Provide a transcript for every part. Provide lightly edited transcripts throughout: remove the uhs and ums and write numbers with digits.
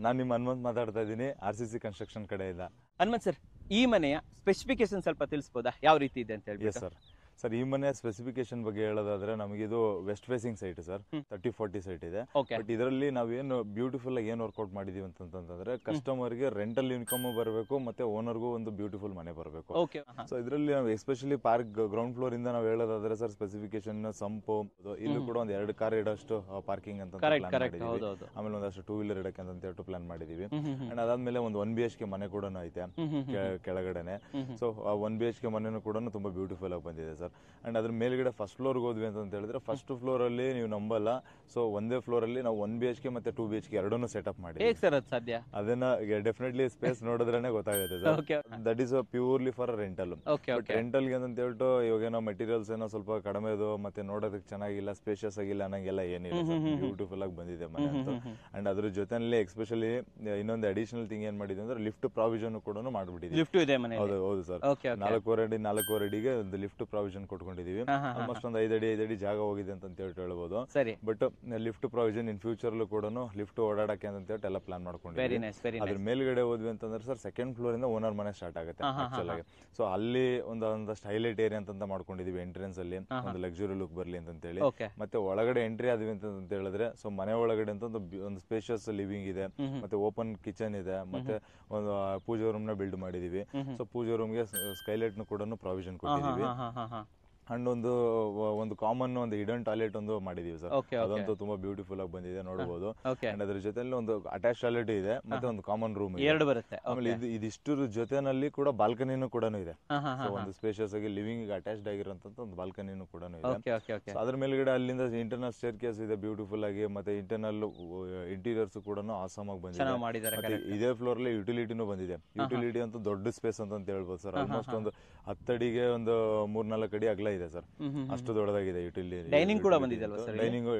ನಾನು ನಿಮ್ಮ ಹನುಮಂತ್ ಮಾತಾಡ್ತಾ ಇದ್ದೀನಿ, RCC ಕನ್ಸ್ಟ್ರಕ್ಷನ್ ಕಡೆಯಿಂದ. ಹನುಮಂತ್ ಸರ್, ಈ ಮನೆಯ ಸ್ಪೆಸಿಫಿಕೇಶನ್ ಸ್ವಲ್ಪ ತಿಳಿಸ್ಬೋದಾ, ಯಾವ ರೀತಿ ಇದೆ ಅಂತ ಹೇಳಿ? ಎಸ್ ಸರ್, ಈ ಮನೆ ಸ್ಪೆಸಿಫಿಕೇಶನ್ ಬಗ್ಗೆ ಹೇಳೋದಾದ್ರೆ ನಮಗಿದು west facing site sir, 30-40 site ಇದೆ. ಬಟ್ ಇದರಲ್ಲಿ ನಾವೇನು ಬ್ಯೂಟಿಫುಲ್ ಆಗಿ ಏನು ವರ್ಕೌಟ್ ಮಾಡಿದೀವಿ ಅಂತಂದ್ರೆ ಕಸ್ಟಮರ್ಗೆ ರೆಂಟಲ್ ಇನ್ಕಮ್ ಬರಬೇಕು ಮತ್ತೆ ಓನರ್ಗೂ ಒಂದು ಬ್ಯೂಟಿಫುಲ್ ಮನೆ ಬರಬೇಕು. ಸೊ ಇದರಲ್ಲಿ ನಾವು ಎಸ್ಪೆಷಲಿ ಪಾರ್ಕ್ ಗ್ರೌಂಡ್ ಫ್ಲೋರ್ ಇಂದ ನಾವು ಹೇಳೋದಾದ್ರೆ ಸರ್, ಸ್ಪೆಸಿಫಿಕೇಶನ್ ಸಂಪು, ಇಲ್ಲೂ ಕೂಡ ಒಂದು 2 ಕಾರ್ ಇಡೋಷ್ಟು ಪಾರ್ಕಿಂಗ್ ಅಂತ ಪ್ಲಾನ್ ಮಾಡಿದೀವಿ. ಆಮೇಲೆ ಒಂದಷ್ಟು 2 ವೀಲರ್ ಇಡಕ್ಕೆ ಅಂತ ಹೇಳ್ಬಿಟ್ಟು ಪ್ಲಾನ್ ಮಾಡಿದೀವಿ. ಅಂಡ್ ಅದಾದ್ಮೇಲೆ ಒಂದು 1 BHK ಮನೆ ಕೂಡ ಐತೆ ಕೆಳಗಡೆನೆ. ಸೊ ಆ 1 BHK ಮನೆನೂ ಕೂಡ ತುಂಬಾ ಬ್ಯೂಟಿಫುಲ್ ಆಗಿ ಬಂದಿದೆ ಸರ್. ಅಂಡ್ ಅದ್ರ ಮೇಲ್ಗಡೆ ಫಸ್ಟ್ ಫ್ಲೋರ್ ಹೋದ್ವಿ ಅಂತ ಹೇಳಿದ್ರೆ, ಫಸ್ಟ್ ಫ್ಲೋರ್ ಅಲ್ಲಿ ನೀವು ನಂಬಲ್ಲ, ಸೊ ಒಂದೇ ಫ್ಲೋರ್ ಅಲ್ಲಿ ನಾವು 1 BHK ಮತ್ತೆ 2 BHK ಎರಡನ್ನೂ ಸೆಟಪ್ ಮಾಡಿ ಸಾಧ್ಯ. ಅದನ್ನ ಡೆಫಿನೆಟ್ಲಿ ಸ್ಪೇಸ್ ನೋಡಿದ್ರೇನೆ ಗೊತ್ತಾಗುತ್ತೆ sir. That is purely for rental. Rental ಗೆ ಅಂತ ಹೇಳ್ಬಿಟ್ಟು ಇವಾಗ ಏನೋ ಮೆಟೀರಿಯಲ್ಸ್ ಏನೋ ಸ್ವಲ್ಪ ಕಡಿಮೆ ಇದು, ಮತ್ತೆ ನೋಡೋದಕ್ಕೆ ಚೆನ್ನಾಗಿಲ್ಲ, ಸ್ಪೇಷಿಯಸ್ ಆಗಿಲ್ಲ ಅನ್ನಂಗೆಲ್ಲ ಏನಿಲ್ಲ, ಬ್ಯೂಟಿಫುಲ್ ಆಗಿ ಬಂದಿದೆ ಮನೆ ಅಂತ. ಅಂಡ್ ಅದ್ರ ಜೊತೆನಲ್ಲಿ ಎಸ್ಪೆಷಲಿ ಇನ್ನೊಂದು ಅಡಿಷನಲ್ ಥಿಂಗ್ ಏನ್ ಮಾಡಿದ್ವಿ ಅಂದ್ರೆ, ಲಿಫ್ಟ್ ಪ್ರಾವಿಷನ್ ಕೂಡ ಮಾಡ್ಬಿಟ್ಟಿದ್ವಿ. ಹೌದು ಸರ್, 4.5 ಅಡಿಗೆ ಒಂದು ಲಿಫ್ಟ್ ಪ್ರಾವಿಷನ್ ಕೊಟ್ಕೊಂಡಿದೀವಿ. ಆಲ್ಮೋಸ್ಟ್ ಒಂದು 5 ಅಡಿ ಜಾಗ ಹೋಗಿದೆ ಅಂತ ಹೇಳ್ಬೋದು. But lift provision in future ಕೂಡ ಲಿಫ್ಟ್ ಓಡಾಡಕ್ಕೆ ಅಂತ ಹೇಳ್ಬಿಟ್ಟು ಎಲ್ಲ ಪ್ಲಾನ್ ಮಾಡ್ಕೊಂಡಿದ್ದೀವಿ. ಅದ್ರ ಮೇಲ್ಗಡೆ ಹೋದ್ವಿ ಅಂತಂದ್ರೆ ಸರ್, ಸೆಕೆಂಡ್ ಫ್ಲೋರ್ ಇಂದ ಓನರ್ ಮನೆ ಸ್ಟಾರ್ಟ್ ಆಗುತ್ತೆ ಆಕ್ಚುಲ್ ಆಗಿ. ಸೊ ಅಲ್ಲಿ ಒಂದಷ್ಟು ಹೈಲೈಟ್ ಏರಿಯಾ ಅಂತ ಮಾಡ್ಕೊಂಡಿದೀವಿ. ಎಂಟ್ರೆನ್ಸ್ ಅಲ್ಲಿ ಒಂದು ಲಕ್ಸುರಿ ಲುಕ್ ಬರ್ಲಿ ಅಂತ ಹೇಳಿ. ಮತ್ತೆ ಒಳಗಡೆ ಎಂಟ್ರಿ ಆದ್ವಿ ಅಂತ ಹೇಳಿದ್ರೆ, ಸೊ ಮನೆ ಒಳಗಡೆ ಅಂತ ಒಂದು ಸ್ಪೇಷಿಯಸ್ ಲಿವಿಂಗ್ ಇದೆ, ಮತ್ತೆ ಓಪನ್ ಕಿಚನ್ ಇದೆ, ಮತ್ತೆ ಒಂದು ಪೂಜಾ ರೂಮ್ ನ ಬಿಲ್ಡ್ ಮಾಡಿದೀವಿ. ಸೊ ಪೂಜಾ ರೂಮ್ ಗೆ ಸ್ಕೈಲೈಟ್ ಕೂಡ ಪ್ರಾವಿಷನ್ ಕೊಟ್ಟಿದೀವಿ. ಅಂಡ್ ಒಂದು ಕಾಮನ್ ಒಂದು ಹಿಡನ್ ಟಾಯ್ಲೆಟ್ ಒಂದು ಮಾಡಿದೀವಿ ಸರ್. ಅದಂತೂ ತುಂಬಾ ಬ್ಯೂಟಿಫುಲ್ ಆಗಿ ಬಂದಿದೆ, ನೋಡಬಹುದು. ಅಂಡ್ ಅದ್ರ ಜೊತೆಲಿ ಒಂದು ಅಟ್ಯಾಚ್ ಟಾಯ್ಲೆಟ್ ಇದೆ, ಮತ್ತೆ ಒಂದು ಕಾಮನ್ ರೂಮ್ ಇದೆ. ಆಮೇಲೆ ಇದಿಷ್ಟು ಜೊತೆನಲ್ಲಿ ಕೂಡ ಬಾಲ್ಕನಿನೂ ಕೂಡ ಇದೆ. ಸೊ ಒಂದು ಸ್ಪೇಷಿಯಸ್ ಆಗಿ ಲಿವಿಂಗ್ ಅಟ್ಯಾಚ್ಡ್ ಆಗಿರುವಂತ ಒಂದು ಬಾಲ್ಕನಿನೂ ಕೂಡ ಇದೆ. ಅದ್ರ ಮೇಲ್ಗಡೆ ಅಲ್ಲಿಂದ ಇಂಟರ್ನಲ್ ಸ್ಟೇರ್ ಕೇಸ್ ಇದೆ ಬ್ಯೂಟಿಫುಲ್ ಆಗಿ, ಮತ್ತೆ ಇಂಟರ್ನಲ್ ಇಂಟೀರಿಯರ್ಸ್ ಕೂಡ ಆಸಮ್ ಆಗಿ ಬಂದಿದೆ. ಇದೇ ಫ್ಲೋರ್ ಅಲ್ಲಿ ಯುಟಿಲಿಟಿನೂ ಬಂದಿದೆ. ಯುಟಿಲಿಟಿ ಅಂತೂ ದೊಡ್ಡ ಸ್ಪೇಸ್ ಅಂತ ಹೇಳ್ಬೋದು ಸರ್. ಆಲ್ಮೋಸ್ಟ್ ಒಂದು 10 ಅಡಿಗೆ ಒಂದು 3-4 ಅಡಿ ಅಗಲ ಇದೆ ಸರ್, ಅಷ್ಟು ದೊಡ್ಡದಾಗಿದೆ. ಯುಟಿಲಿಟಿ ಡೈನಿಂಗ್ ಕೂಡ ಬಂದಿದೆ,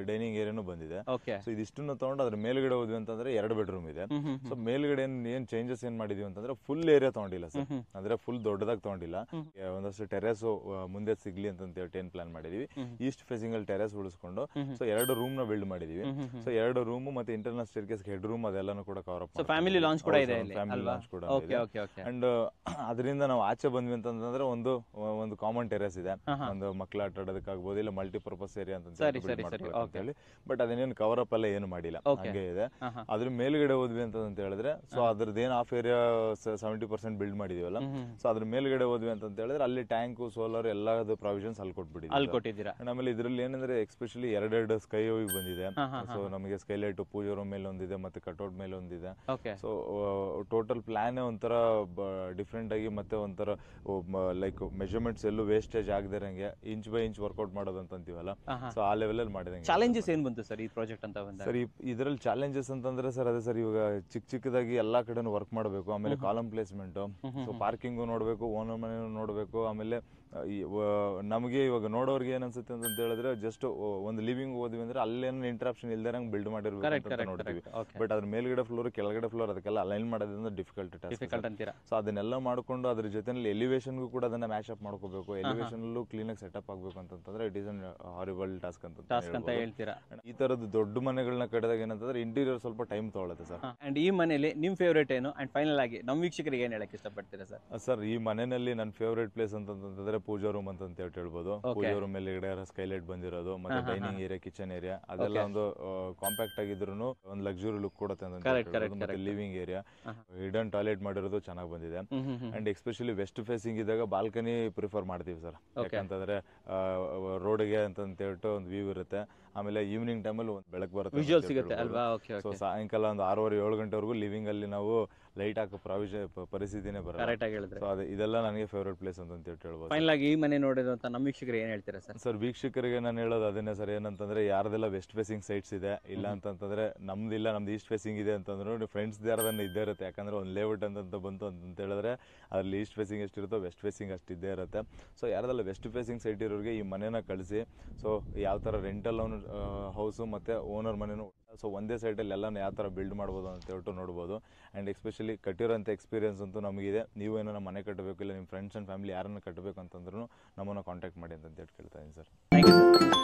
ಡೈನಿಂಗ್ ಏರಿಯಾನು ಬಂದಿದೆ. ಸೊ ಇದಿಷ್ಟನ್ನು ತಗೊಂಡು ಅದ್ರ ಮೇಲ್ಗಡೆ ಹೋದ್ವಿ ಅಂತಂದ್ರೆ 2 ಬೆಡ್ರೂಮ್ ಇದೆ. ಸೊ ಮೇಲ್ಗಡೆ ಏನ್ ಚೇಂಜಸ್ ಏನ್ ಮಾಡಿದೀವಿ ಅಂತಂದ್ರೆ, ಫುಲ್ ಏರಿಯಾ ತಗೊಂಡಿಲ್ಲ ಸರ್, ಅಂದ್ರೆ ಫುಲ್ ದೊಡ್ಡದಾಗಿ ತಗೊಂಡಿಲ್ಲ. ಒಂದಷ್ಟು ಟೆರೆಸ್ ಮುಂದೆ ಸಿಗ್ಲಿ ಅಂತ ಹೇಳ್ಬಿಟ್ಟು ಏನ್ ಪ್ಲಾನ್ ಮಾಡಿದೀವಿ, ಈಸ್ಟ್ ಫೇಸಿಂಗ್ ಅಲ್ಲಿ ಟೆರೆಸ್ ಉಳಿಸ್ಕೊಂಡು ಸೊ 2 ರೂಮ್ ನ ಬಿಲ್ಡ್ ಮಾಡಿದೀವಿ. ಸೊ 2 ರೂಮ್ ಮತ್ತೆ ಇಂಟರ್ನಲ್ ಸ್ಟೇರ್ಕೇಸ್, ಹೆಡ್ ರೂಮ್ ಅದೆಲ್ಲಾನು ಕೂಡ ಕವರ್ ಅಪ್. ಫ್ಯಾಮಿಲಿ ಲಾಂಚ್ ಕೂಡ ಇದೆ. ಅಂಡ್ ಅದರಿಂದ ನಾವು ಆಚೆ ಬಂದ್ವಿ ಅಂತಂದ್ರೆ ಒಂದು ಕಾಮನ್ ಟೆರೆಸ್ ಇದೆ, ಒಂದು ಮಕ್ಕಳ ಆಟ ಆಡೋದಕ್ಕಾಗ್ಬೋದು, ಇಲ್ಲ ಮಲ್ಟಿಪರ್ಪಸ್ ಏರಿಯಾ ಅಂತ ಹೇಳಿ. ಬಟ್ ಅದನ್ನೇನು ಕವರ್ ಅಪ್ ಎಲ್ಲ ಏನು ಮಾಡಿಲ್ಲ, ಹಂಗೆ ಇದೆ. ಅದ್ರ ಮೇಲ್ಗಡೆ ಹೋದ್ವಿ ಅಂತ ಹೇಳಿದ್ರೆ, ಸೊ ಅದ್ರದ್ದೇನು ಹಾಫ್ ಏರಿಯಾ 70% ಬಿಲ್ಡ್ ಮಾಡಿದೀವಲ್ಲ, ಸೊ ಅದ್ರ ಮೇಲ್ಗಡೆ ಹೋದ್ವಿ ಅಂತ ಹೇಳಿದ್ರೆ ಅಲ್ಲಿ ಟ್ಯಾಂಕ್, ಸೋಲಾರ್ ಎಲ್ಲಾದ ಪ್ರಾವಿಷನ್ಸ್ ಅಲ್ಲಿ ಕೊಟ್ಬಿಟ್ಟಿದ್ದೀರಾ. ಆಮೇಲೆ ಇದ್ರಲ್ಲಿ ಏನಂದ್ರೆ ಎಸ್ಪೆಷಲಿ 2 ಸ್ಕೈ ಹೋಗಿ ಬಂದಿದೆ. ಸೊ ನಮಗೆ ಸ್ಕೈಲೈಟ್ ಪೂಜಾ ರೂಮ್ ಮೇಲೆ ಒಂದಿದೆ, ಮತ್ತೆ ಕಟ್ಔಟ್ ಮೇಲೆ ಒಂದಿದೆ. ಸೊ ಟೋಟಲ್ ಪ್ಲಾನ್ ಒಂಥರ ಡಿಫ್ರೆಂಟ್ ಆಗಿ, ಮತ್ತೆ ಒಂಥರ ಲೈಕ್ ಮೆಜರ್ಮೆಂಟ್ಸ್ ಎಲ್ಲೂ ವೇಸ್ಟೇಜ್ ಆಗದಿರಂಗೆ ಇಂಚ್ ಬೈ ಇಂಚ್ ವರ್ಕೌಟ್ ಮಾಡೋದು ಅಂತೀವಲ್ಲ, ಸೊ ಆ ಲೆವೆಲ್ ಅಲ್ಲಿ ಮಾಡಿದಂಗೆ. ಚಾಲೆಂಜಸ್ ಏನ್ ಬಂತು ಸರ್ ಈ ಪ್ರಾಜೆಕ್ಟ್ ಅಂತ ಬಂದಾಗ? ಸರ್ ಇದರಲ್ಲಿ ಚಾಲೆಂಜಸ್ ಅಂತಂದ್ರೆ ಸರ್, ಅದೇ ಸರ್, ಇವಾಗ ಚಿಕ್ಕದಾಗಿ ಎಲ್ಲಾ ಕಡೆನೂ ವರ್ಕ್ ಮಾಡಬೇಕು. ಆಮೇಲೆ ಕಾಲಮ್ ಪ್ಲೇಸ್ಮೆಂಟ್, ಸೊ ಪಾರ್ಕಿಂಗು ನೋಡ್ಬೇಕು, ಓನರ್ ಮನೆನೂ ನೋಡ್ಬೇಕು. ಆಮೇಲೆ ನಮಗೆ ಇವಾಗ ನೋಡೋರ್ಗೆ ಏನ್ ಅನ್ಸುತ್ತೆ ಅಂತ ಹೇಳಿದ್ರೆ, ಜಸ್ಟ್ ಒಂದು ಲಿವಿಂಗ್ ಹೋದ್ವಿ ಅಂದ್ರೆ ಅಲ್ಲೇನು ಇಂಟರಪ್ಷನ್ ಇಲ್ದಂಗೆ ಬಿಲ್ಡ್ ಮಾಡಿರ್ಬೇಕು ಅಂತ ನೋಡ್ತೀವಿ. ಬಟ್ ಅದ್ರ ಮೇಲ್ಗಡೆ ಫ್ಲೋರ್, ಕೆಳಗಡೆ ಫ್ಲೋರ್ ಅದಕ್ಕೆಲ್ಲ ಅಲೈನ್ ಮಾಡೋದ್ರಿಂದ ಡಿಫಿಕಲ್ಟ್ ಟಾಸ್ಕ್. ಸೊ ಅದನ್ನೆಲ್ಲ ಮಾಡ್ಕೊಂಡು ಅದ್ರ ಜೊತೆಲಿ ಎಲಿವೇಶನ್ಗೂ ಕೂಡ ಅದನ್ನ ಮ್ಯಾಚ್ ಅಪ್ ಮಾಡ್ಕೋಬೇಕು. ಎಲಿವೇಶನ್ ಕ್ಲೀನ್ ಆಗಿ ಸೆಟಪ್ ಆಗ್ಬೇಕು ಅಂತಂದ್ರೆ it is an horrible task ಅಂತ ಹೇಳ್ತೀರಾ. ಈ ತರದ ದೊಡ್ಡ ಮನೆಗಳನ್ನ ಕಟ್ಟಿದಾಗ ಏನಂತಂದ್ರೆ ಇಂಟೀರಿಯರ್ ಸ್ವಲ್ಪ ಟೈಮ್ ತಗೊಳುತ್ತೆ ಸರ್. ಅಂಡ್ ಈ ಮನೆಯಲ್ಲಿ ನಿಮ್ ಫೇವರೇಟ್ ಏನು? ಅಂಡ್ ಫೈನಲ್ ಆಗಿ ನಮ್ಮ ವೀಕ್ಷಕರಿಗೆ ಏನ್ ಹೇಳಕ್ ಇಷ್ಟಪಡ್ತೀರಾ ಸರ್? ಸರ್, ಈ ಮನೆಯಲ್ಲಿ ನನ್ನ ಫೇವರೇಟ್ ಪ್ಲೇಸ್ ಅಂತಂದ್ರೆ ಪೂಜಾ ರೂಮ್ ಅಂತ ಹೇಳ್ಬೋದು. ಪೂಜಾ ರೂಮ್ ಮೇಲ್ಗಡೆ ಸ್ಕೈಲೈಟ್ ಬಂದಿರೋದು, ಮತ್ತೆ ಡೈನಿಂಗ್ ಏರಿಯಾ, ಕಿಚನ್ ಏರಿಯಾ ಅದೆಲ್ಲ ಒಂದು ಕಾಂಪ್ಯಾಕ್ಟ್ ಆಗಿದ್ರು ಒಂದು ಲಕ್ಸುರಿ ಲುಕ್ ಕೊಡುತ್ತೆ ಅಂತ. ಮತ್ತೆ ಲಿವಿಂಗ್ ಏರಿಯಾ, ಹಿಡನ್ ಟಾಯ್ಲೆಟ್ ಮಾಡಿರೋದು ಚೆನ್ನಾಗಿ ಬಂದಿದೆ. ಅಂಡ್ ಎಸ್ಪೆಷಲಿ ವೆಸ್ಟ್ ಫೇಸಿಂಗ್ ಇದ್ದಾಗ ಬಾಲ್ಕನಿ ಪ್ರಿಫರ್ ಮಾಡ್ತೀವಿ ಸರ್. ಯಾಕಂತಂದ್ರೆ ರೋಡ್ಗೆ ಅಂತ ಹೇಳ್ಬಿಟ್ಟು ಒಂದು ವ್ಯೂ ಇರುತ್ತೆ. ಆಮೇಲೆ ಈವ್ನಿಂಗ್ ಟೈಮಲ್ಲಿ ಒಂದು ಬೆಳಕು ಬರುತ್ತೆ. ಸೊ ಸಾಯಂಕಾಲ ಒಂದು 6:30-7 ಗಂಟೆವರೆಗೂ ಲಿವಿಂಗ್ ಅಲ್ಲಿ ನಾವು ಲೈಟ್ ಹಾಕೋ ಪರಿಸ್ಥಿತಿನೇ ಬರುತ್ತೆ. ಸೊ ಇದೆಲ್ಲ ನನಗೆ ಫೇವರೇಟ್ ಪ್ಲೇಸ್ ಅಂತ ಹೇಳ್ಬೋದು. ಫೈನಲ್ ಆಗಿ ಈ ಮನೆ ನೋಡಿರುವಂತ ನಮ್ಮ ವೀಕ್ಷಕರಿಗೆ ಏನ್ ಹೇಳ್ತೀರಾ ಸರ್? ಸರ್, ವೀಕ್ಷಕರಿಗೆ ನಾನು ಹೇಳೋದು ಅದನ್ನೇ ಸರ್, ಏನಂತಂದ್ರೆ ಯಾರ್ದೆಲ್ಲ ವೆಸ್ಟ್ ಫೇಸಿಂಗ್ ಸೈಟ್ಸ್ ಇದೆ, ಇಲ್ಲ ಅಂತಂದ್ರೆ ನಮ್ದು ಈಸ್ಟ್ ಫೇಸಿಂಗ್ ಇದೆ ಅಂತಂದ್ರೆ ಫ್ರೆಂಡ್ಸ್ ಯಾರದನ್ನ ಇದ್ದೇ ಇರುತ್ತೆ. ಯಾಕಂದ್ರೆ ಒಂದು ಲೇಔಟ್ ಅಂತ ಬಂತು ಅಂತ ಹೇಳಿದ್ರೆ ಅದ್ರಲ್ಲಿ ಈಸ್ಟ್ ಫೇಸಿಂಗ್ ಎಷ್ಟಿರುತ್ತೋ ವೆಸ್ಟ್ ಫೇಸಿಂಗ್ ಅಷ್ಟು ಇದ್ದೇ ಇರುತ್ತೆ. ಸೊ ಯಾರದೆಲ್ಲ ವೆಸ್ಟ್ ಫೇಸಿಂಗ್ ಸೈಟ್ ಇರೋರಿಗೆ ಈ ಮನೆನ ಕಳಿಸಿ. ಸೊ ಯಾವ ತರ ರೆಂಟಲ್ ಹೌಸು ಮತ್ತೆ ಓನರ್ ಮನೆನೂ, ಸೊ ಒಂದೇ ಸೈಟಲ್ಲಿ ಎಲ್ಲಾನು ಯಾವ ತರ ಬಿಲ್ಡ್ ಮಾಡ್ಬೋದು ಅಂತ ಹೇಳ್ಬಿಟ್ಟು ನೋಡ್ಬೋದು. ಅಂಡ್ ಎಸ್ಪೆಷಲಿ ಕಟ್ಟಿರೋಂಥ ಎಕ್ಸ್ಪೀರಿಯನ್ಸ್ ಅಂತೂ ನಮಗಿದೆ. ನೀವು ಏನೋ ನಮ್ಮ ಮನೆ ಕಟ್ಟಬೇಕು, ಇಲ್ಲ ನಿಮ್ಮ ಫ್ರೆಂಡ್ಸ್ ಅಂಡ್ ಫ್ಯಾಮಿಲಿ ಯಾರನ್ನ ಕಟ್ಟಬೇಕು ಅಂತಂದ್ರೂ ನಮ್ಮನ್ನು ಕಾಂಟ್ಯಾಕ್ಟ್ ಮಾಡಿ ಅಂತ ಹೇಳ್ತಾ ಇದ್ದೀನಿ ಸರ್.